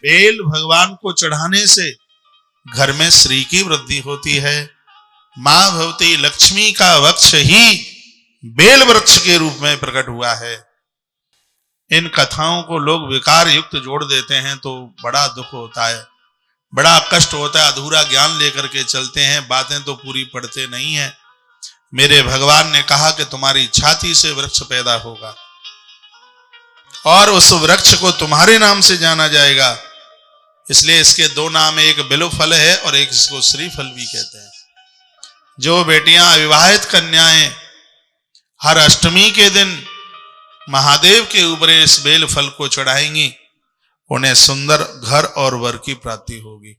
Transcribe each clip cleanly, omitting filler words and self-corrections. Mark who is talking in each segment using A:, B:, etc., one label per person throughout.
A: Bell भगवान को चढ़ाने से घर में श्री की वृद्धि होती है। मां भगवती लक्ष्मी का वक्ष ही बेल वृक्ष के रूप में प्रकट हुआ है। इन कथाओं को लोग विकार युक्त जोड़ देते हैं तो बड़ा दुख होता है, बड़ा कष्ट होता है। अधूरा ज्ञान लेकर के चलते हैं, बातें तो पूरी पढ़ते नहीं है। मेरे भगवान ने कहा कि तुम्हारी छाती से वृक्ष पैदा होगा और उस वृक्ष को तुम्हारे नाम से जाना जाएगा। इसलिए इसके दो नाम, एक बिल्व फल है और एक इसको श्रीफल भी कहते हैं। जो बेटियां अविवाहित कन्याएं हर अष्टमी के दिन महादेव के ऊपर इस बेल फल को चढ़ाएंगी, उन्हें सुंदर घर और वर की प्राप्ति होगी।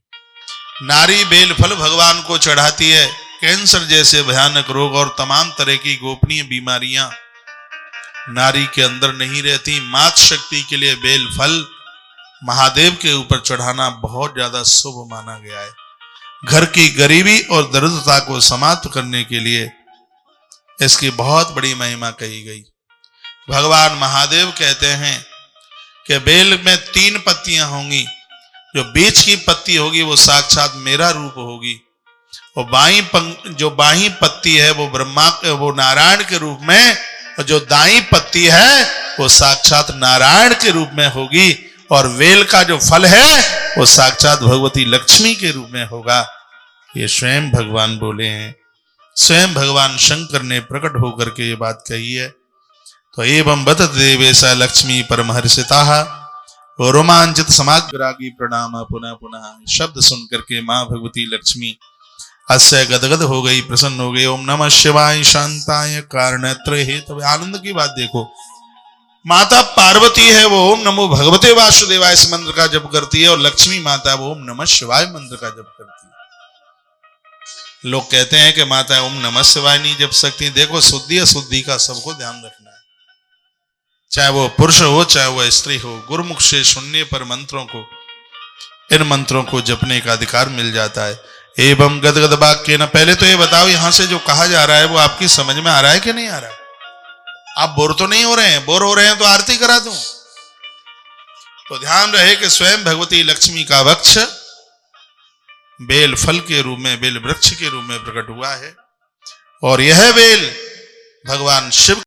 A: नारी बेल फल भगवान को चढ़ाती है, कैंसर जैसे भयानक रोग और तमाम तरह की गोपनीय बीमारियां नारी के अंदर नहीं रहती। मात शक्ति के लिए बेल फल महादेव के ऊपर चढ़ाना बहुत ज्यादा शुभ माना गया है। घर की गरीबी और दरिद्रता को समाप्त करने के लिए इसकी बहुत बड़ी महिमा कही गई। भगवान महादेव कहते हैं कि बेल में 3 पत्तियां होंगी, जो बीच की पत्ती होगी वो साक्षात मेरा रूप होगी, और जो बाई पत्ती है वो नारायण के रूप में, और जो दाई पत्ती है वो साक्षात नारायण के रूप में होगी, और वेल का जो फल है वो साक्षात भगवती लक्ष्मी के रूप में होगा। ये स्वयं भगवान बोले हैं, स्वयं भगवान शंकर ने प्रकट होकर के ये बात कही है। तो एवं बदत देवेशा लक्ष्मी परमहर्षिता रोमांचित समाग्रागी प्रणाम पुनः पुनः। शब्द सुन करके मां भगवती लक्ष्मी अस्य गदगद हो गई, प्रसन्न हो गई। ओम नमः शिवाय शांताय कारणत्र हेतवे। आनंद की बात देखो, माता पार्वती है वो ओम नमो भगवते वासुदेवाय इस मंत्र का जप करती है, और लक्ष्मी माता वो ओम नमः शिवाय मंत्र का जप करती है। लोग कहते हैं कि माता ओम नमः शिवाय नहीं जप सकती। देखो, शुद्धि अशुद्धि का सबको ध्यान रखना है, चाहे वो पुरुष हो चाहे वो स्त्री हो। गुरुमुख से सुनने पर मंत्रों को, इन मंत्रों को जपने का अधिकार मिल जाता है। एवं गदगद वाक्य न। पहले तो ये बताओ, यहां से जो कहा जा रहा है वो आपकी समझ में आ रहा है कि नहीं आ रहा है? आप बोर तो नहीं हो रहे हैं? बोर हो रहे हैं तो आरती करा दूं। तो ध्यान रहे कि स्वयं भगवती लक्ष्मी का वक्ष बेल फल के रूप में, बेल वृक्ष के रूप में प्रकट हुआ है, और यह बेल भगवान शिव